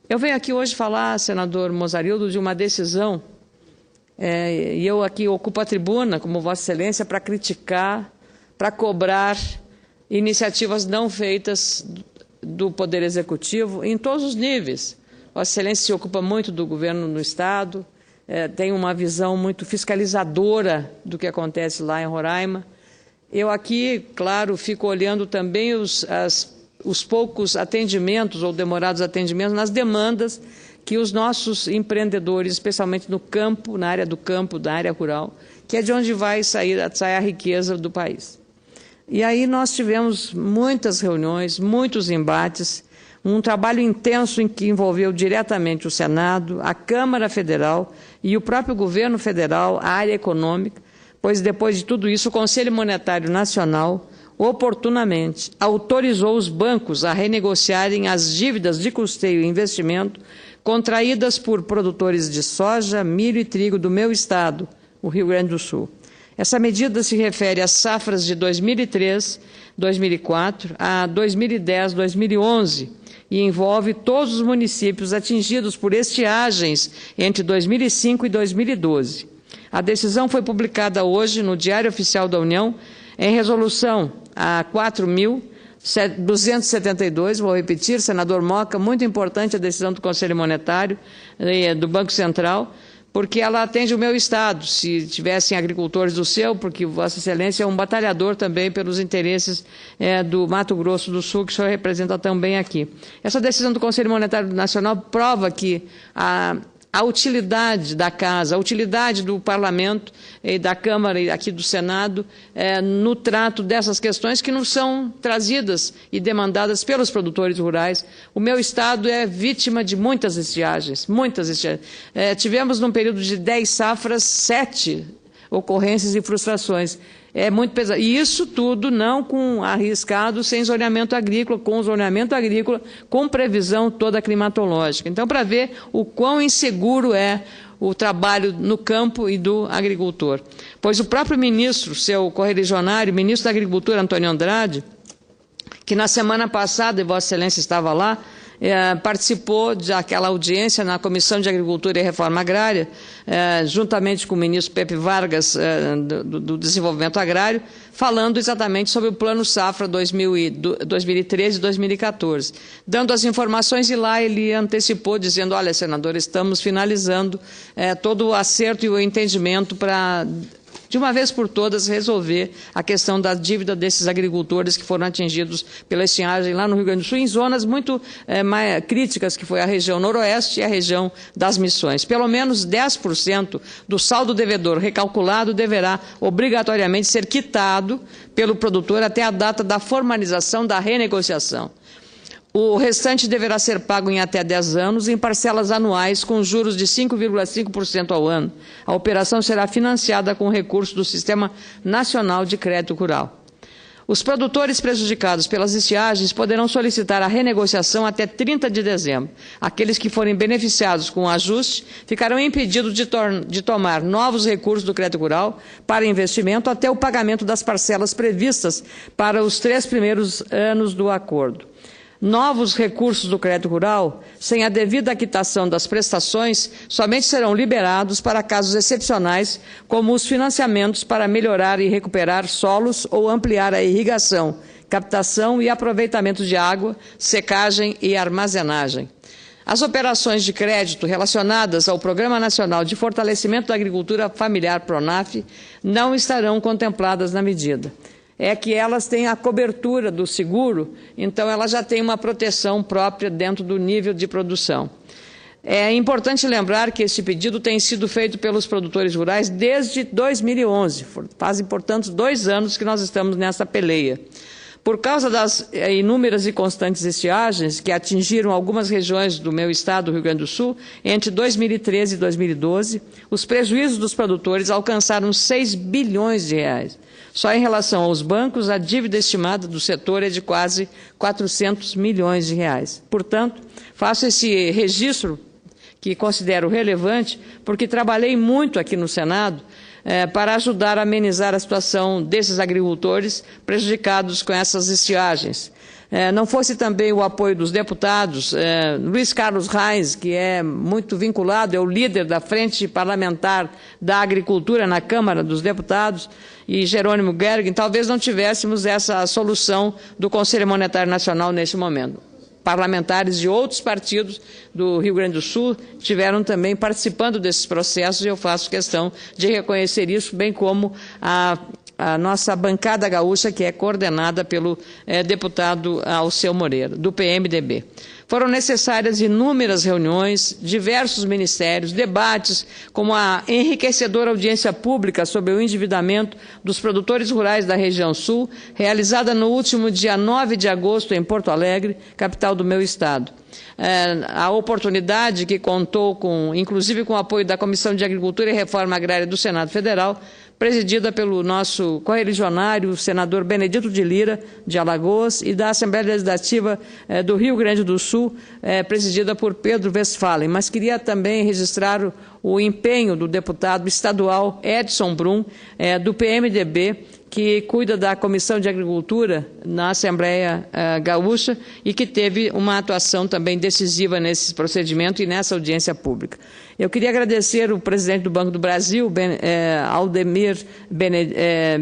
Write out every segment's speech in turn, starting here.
Eu venho aqui hoje falar, senador Mozarildo, de uma decisão, e eu aqui ocupo a tribuna, como Vossa Excelência, para criticar, para cobrar iniciativas não feitas do Poder Executivo em todos os níveis. Vossa Excelência se ocupa muito do governo no Estado, tem uma visão muito fiscalizadora do que acontece lá em Roraima. Eu aqui, claro, fico olhando também os poucos atendimentos ou demorados atendimentos nas demandas que os nossos empreendedores, especialmente no campo, na área do campo, da área rural, que é de onde vai sair a riqueza do país. E aí nós tivemos muitas reuniões, muitos embates, um trabalho intenso em que envolveu diretamente o Senado, a Câmara Federal e o próprio governo federal, a área econômica, pois depois de tudo isso o Conselho Monetário Nacional oportunamente autorizou os bancos a renegociarem as dívidas de custeio e investimento contraídas por produtores de soja, milho e trigo do meu estado, o Rio Grande do Sul. Essa medida se refere às safras de 2003, 2004 a 2010, 2011 e envolve todos os municípios atingidos por estiagens entre 2005 e 2012. A decisão foi publicada hoje no Diário Oficial da União em resolução a 4.272, vou repetir, senador Moca, muito importante a decisão do Conselho Monetário, do Banco Central, porque ela atende o meu estado, se tivessem agricultores do seu, porque Vossa Excelência é um batalhador também pelos interesses do Mato Grosso do Sul, que o senhor representa também aqui. Essa decisão do Conselho Monetário Nacional prova que a utilidade da Casa, a utilidade do Parlamento e da Câmara e aqui do Senado no trato dessas questões que não são trazidas e demandadas pelos produtores rurais. O meu estado é vítima de muitas estiagens, muitas estiagens. Tivemos, num período de 10 safras, 7 ocorrências e frustrações. É muito pesado. E isso tudo não com arriscado, sem zoneamento agrícola, com zoneamento agrícola, com previsão toda climatológica. Então, para ver o quão inseguro é o trabalho no campo e do agricultor. Pois o próprio ministro, seu correligionário, ministro da Agricultura, Antônio Andrade, que na semana passada, e Vossa Excelência estava lá, participou daquela audiência na Comissão de Agricultura e Reforma Agrária, juntamente com o ministro Pepe Vargas, do Desenvolvimento Agrário, falando exatamente sobre o Plano Safra 2013 e 2014. Dando as informações, e lá ele antecipou, dizendo, olha, senador, estamos finalizando todo o acerto e o entendimento para, de uma vez por todas, resolver a questão da dívida desses agricultores que foram atingidos pela estiagem lá no Rio Grande do Sul, em zonas muito mais críticas, que foi a região noroeste e a região das Missões. Pelo menos 10% do saldo devedor recalculado deverá obrigatoriamente ser quitado pelo produtor até a data da formalização da renegociação. O restante deverá ser pago em até 10 anos, em parcelas anuais, com juros de 5,5% ao ano. A operação será financiada com recursos do Sistema Nacional de Crédito Rural. Os produtores prejudicados pelas estiagens poderão solicitar a renegociação até 30 de dezembro. Aqueles que forem beneficiados com o ajuste ficarão impedidos de tomar novos recursos do crédito rural para investimento até o pagamento das parcelas previstas para os 3 primeiros anos do acordo. Novos recursos do crédito rural, sem a devida quitação das prestações, somente serão liberados para casos excepcionais, como os financiamentos para melhorar e recuperar solos ou ampliar a irrigação, captação e aproveitamento de água, secagem e armazenagem. As operações de crédito relacionadas ao Programa Nacional de Fortalecimento da Agricultura Familiar, PRONAF, não estarão contempladas na medida. É que elas têm a cobertura do seguro, então ela já tem uma proteção própria dentro do nível de produção. É importante lembrar que esse pedido tem sido feito pelos produtores rurais desde 2011, fazem, portanto, 2 anos que nós estamos nessa peleia. Por causa das inúmeras e constantes estiagens que atingiram algumas regiões do meu estado, Rio Grande do Sul, entre 2013 e 2012, os prejuízos dos produtores alcançaram 6 bilhões de reais. Só em relação aos bancos, a dívida estimada do setor é de quase 400 milhões de reais. Portanto, faço esse registro que considero relevante, porque trabalhei muito aqui no Senado para ajudar a amenizar a situação desses agricultores prejudicados com essas estiagens. Não fosse também o apoio dos deputados, Luiz Carlos Reis, que é muito vinculado, é o líder da Frente Parlamentar da Agricultura na Câmara dos Deputados, e Jerônimo Gergen, talvez não tivéssemos essa solução do Conselho Monetário Nacional nesse momento. Parlamentares de outros partidos do Rio Grande do Sul estiveram também participando desses processos, e eu faço questão de reconhecer isso, bem como a nossa bancada gaúcha, que é coordenada pelo deputado Alceu Moreira, do PMDB. Foram necessárias inúmeras reuniões, diversos ministérios, debates, como a enriquecedora audiência pública sobre o endividamento dos produtores rurais da região sul, realizada no último dia 9 de agosto em Porto Alegre, capital do meu estado. A oportunidade, que contou inclusive com o apoio da Comissão de Agricultura e Reforma Agrária do Senado Federal, presidida pelo nosso correligionário, o senador Benedito de Lira, de Alagoas, e da Assembleia Legislativa do Rio Grande do Sul, presidida por Pedro Westphalen. Mas queria também registrar o empenho do deputado estadual Edson Brum, do PMDB, que cuida da Comissão de Agricultura na Assembleia Gaúcha e que teve uma atuação também decisiva nesse procedimento e nessa audiência pública. Eu queria agradecer o presidente do Banco do Brasil, Aldemir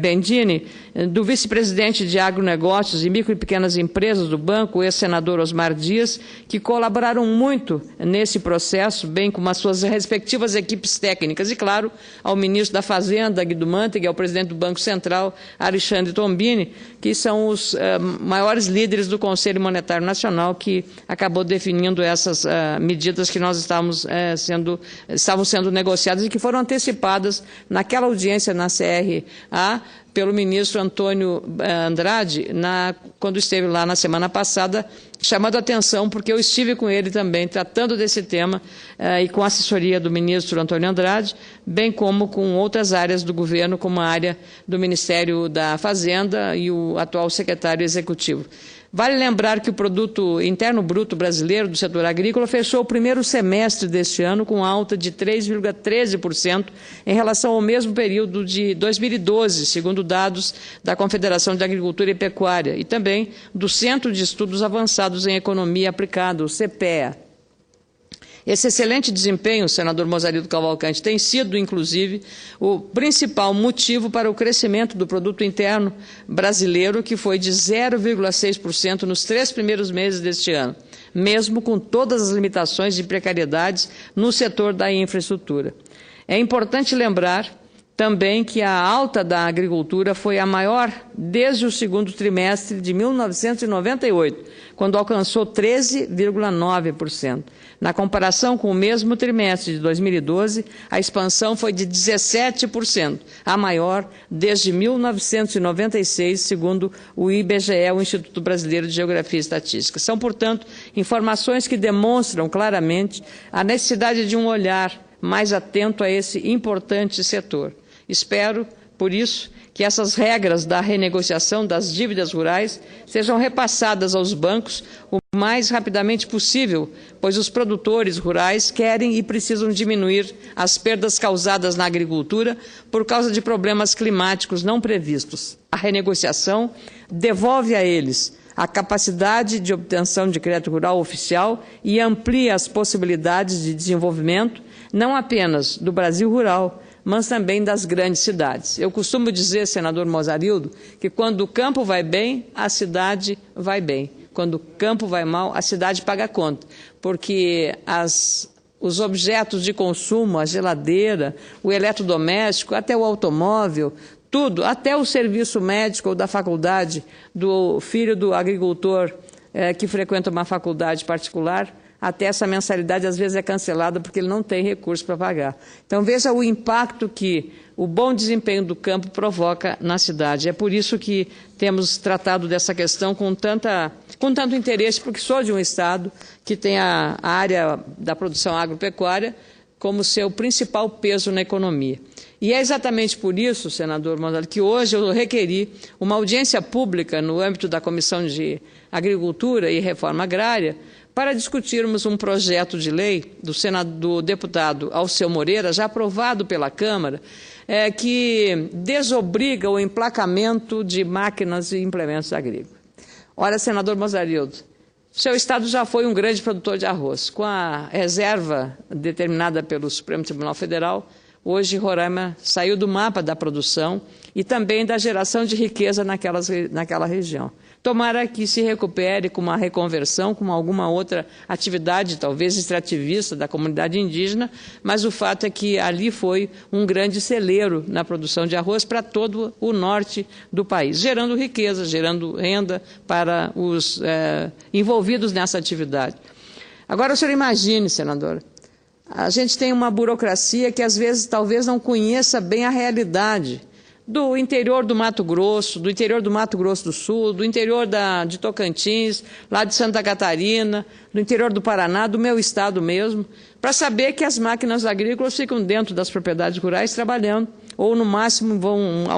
Bendini, do vice-presidente de agronegócios e micro e pequenas empresas do banco, o ex-senador Osmar Dias, que colaboraram muito nesse processo, bem como as suas respectivas equipes técnicas, e, claro, ao ministro da Fazenda, Guido Mantega, e ao presidente do Banco Central, Alexandre Tombini, que são os maiores líderes do Conselho Monetário Nacional, que acabou definindo essas medidas que nós estavam sendo negociadas e que foram antecipadas naquela audiência na CRA pelo ministro Antônio Andrade, quando esteve lá na semana passada, chamando a atenção, porque eu estive com ele também tratando desse tema e com a assessoria do ministro Antônio Andrade, bem como com outras áreas do governo, como a área do Ministério da Fazenda e o atual secretário executivo. Vale lembrar que o Produto Interno Bruto brasileiro do setor agrícola fechou o primeiro semestre deste ano com alta de 3,13% em relação ao mesmo período de 2012, segundo dados da Confederação de Agricultura e Pecuária, e também do Centro de Estudos Avançados em Economia Aplicada, o CEPEA. Esse excelente desempenho, senador Mozarildo Cavalcante, tem sido, inclusive, o principal motivo para o crescimento do produto interno brasileiro, que foi de 0,6% nos 3 primeiros meses deste ano, mesmo com todas as limitações e precariedades no setor da infraestrutura. É importante lembrar também que a alta da agricultura foi a maior desde o segundo trimestre de 1998, quando alcançou 13,9%. Na comparação com o mesmo trimestre de 2012, a expansão foi de 17%, a maior desde 1996, segundo o IBGE, o Instituto Brasileiro de Geografia e Estatística. São, portanto, informações que demonstram claramente a necessidade de um olhar mais atento a esse importante setor. Espero, por isso, que essas regras da renegociação das dívidas rurais sejam repassadas aos bancos o mais rapidamente possível, pois os produtores rurais querem e precisam diminuir as perdas causadas na agricultura por causa de problemas climáticos não previstos. A renegociação devolve a eles a capacidade de obtenção de crédito rural oficial e amplia as possibilidades de desenvolvimento, não apenas do Brasil rural, mas também das grandes cidades. Eu costumo dizer, senador Mozarildo, que quando o campo vai bem, a cidade vai bem. Quando o campo vai mal, a cidade paga a conta, porque os objetos de consumo, a geladeira, o eletrodoméstico, até o automóvel, tudo, até o serviço médico ou da faculdade do filho do agricultor que frequenta uma faculdade particular, até essa mensalidade às vezes é cancelada porque ele não tem recurso para pagar. Então veja o impacto que o bom desempenho do campo provoca na cidade. É por isso que temos tratado dessa questão com tanto interesse, porque sou de um estado que tem a área da produção agropecuária como seu principal peso na economia. E é exatamente por isso, senador Mozarildo, que hoje eu requeri uma audiência pública no âmbito da Comissão de Agricultura e Reforma Agrária para discutirmos um projeto de lei do deputado Alceu Moreira, já aprovado pela Câmara, que desobriga o emplacamento de máquinas e implementos agrícolas. Olha, senador Mozarildo, seu estado já foi um grande produtor de arroz. Com a reserva determinada pelo Supremo Tribunal Federal, hoje Roraima saiu do mapa da produção e também da geração de riqueza naquela região. Tomara que se recupere com uma reconversão, com alguma outra atividade, talvez extrativista, da comunidade indígena, mas o fato é que ali foi um grande celeiro na produção de arroz para todo o norte do país, gerando riqueza, gerando renda para os envolvidos nessa atividade. Agora, o senhor imagine, senador, a gente tem uma burocracia que, às vezes, talvez não conheça bem a realidade do interior do Mato Grosso, do interior do Mato Grosso do Sul, do interior de Tocantins, lá de Santa Catarina, do interior do Paraná, do meu estado mesmo, para saber que as máquinas agrícolas ficam dentro das propriedades rurais trabalhando, ou no máximo vão a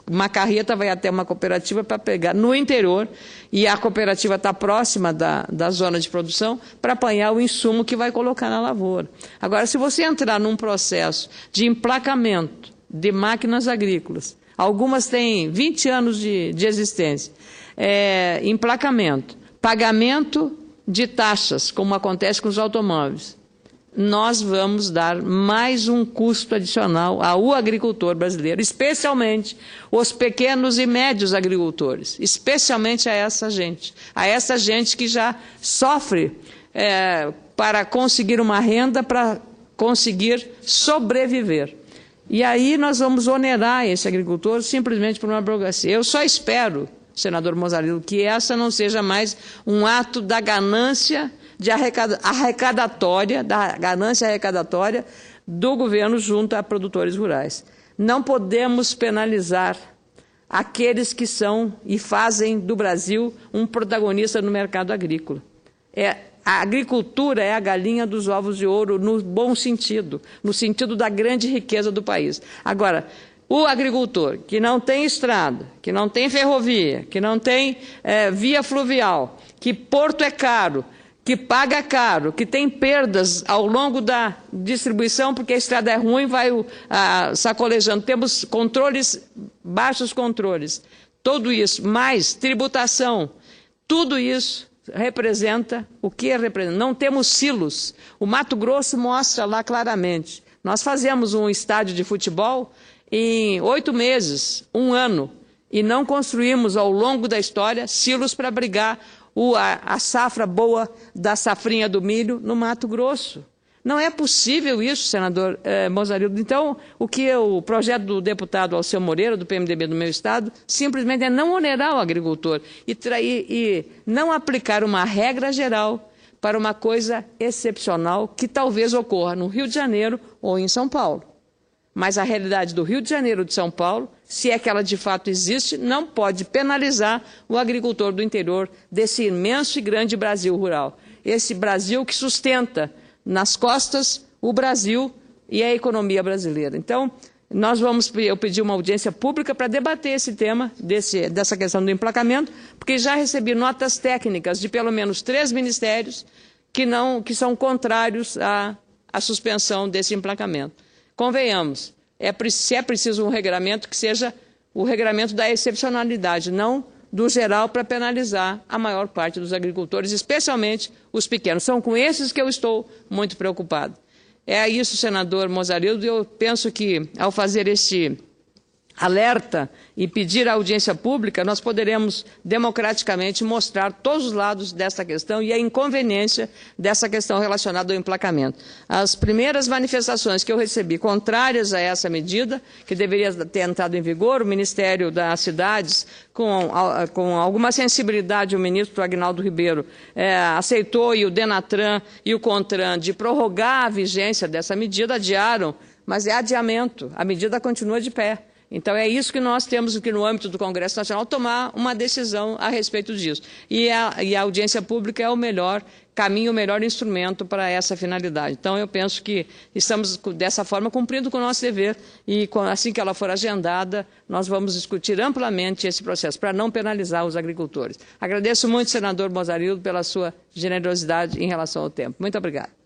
uma carreta, vai até uma cooperativa para pegar no interior, e a cooperativa está próxima da zona de produção, para apanhar o insumo que vai colocar na lavoura. Agora, se você entrar num processo de emplacamento de máquinas agrícolas, algumas têm 20 anos de existência, emplacamento, pagamento de taxas, como acontece com os automóveis, nós vamos dar mais um custo adicional ao agricultor brasileiro, especialmente os pequenos e médios agricultores, especialmente a essa gente que já sofre para conseguir uma renda, para conseguir sobreviver. E aí nós vamos onerar esse agricultor simplesmente por uma burocracia. Eu só espero, senador Mozarildo, que essa não seja mais um ato da ganância arrecadatória do governo junto a produtores rurais. Não podemos penalizar aqueles que são e fazem do Brasil um protagonista no mercado agrícola. A agricultura é a galinha dos ovos de ouro, no bom sentido, no sentido da grande riqueza do país. Agora, o agricultor que não tem estrada, que não tem ferrovia, que não tem via fluvial, que porto é caro, que paga caro, que tem perdas ao longo da distribuição, porque a estrada é ruim, vai sacolejando. Temos controles, baixos controles. Tudo isso, mais tributação, tudo isso representa o que representa. Não temos silos. O Mato Grosso mostra lá claramente. Nós fazemos um estádio de futebol em 8 meses, 1 ano, e não construímos ao longo da história silos para abrigar a safra boa da safrinha do milho no Mato Grosso. Não é possível isso, senador Mozarildo. Então, o projeto do deputado Alceu Moreira, do PMDB do meu estado, simplesmente é não onerar o agricultor e não aplicar uma regra geral para uma coisa excepcional que talvez ocorra no Rio de Janeiro ou em São Paulo. Mas a realidade do Rio de Janeiro ou de São Paulo, se é que ela de fato existe, não pode penalizar o agricultor do interior desse imenso e grande Brasil rural. Esse Brasil que sustenta nas costas o Brasil e a economia brasileira. Então, eu pedi uma audiência pública para debater esse tema, dessa questão do emplacamento, porque já recebi notas técnicas de pelo menos 3 ministérios que são contrários à suspensão desse emplacamento. Convenhamos, se é preciso um regramento, que seja o regramento da excepcionalidade, não do geral, para penalizar a maior parte dos agricultores, especialmente os pequenos. São com esses que eu estou muito preocupado. É isso, senador Mozarildo, e eu penso que, ao fazer este alerta e pedir a audiência pública, nós poderemos democraticamente mostrar todos os lados dessa questão e a inconveniência dessa questão relacionada ao emplacamento. As primeiras manifestações que eu recebi contrárias a essa medida, que deveria ter entrado em vigor, o Ministério das Cidades, com alguma sensibilidade, o ministro Aguinaldo Ribeiro aceitou, e o Denatran e o Contran, de prorrogar a vigência dessa medida, adiaram, mas é adiamento, a medida continua de pé. Então, é isso que nós temos que, no âmbito do Congresso Nacional, tomar uma decisão a respeito disso. E a audiência pública é o melhor caminho, o melhor instrumento para essa finalidade. Então, eu penso que estamos, dessa forma, cumprindo com o nosso dever e, assim que ela for agendada, nós vamos discutir amplamente esse processo, para não penalizar os agricultores. Agradeço muito, senador Mozarildo, pela sua generosidade em relação ao tempo. Muito obrigado.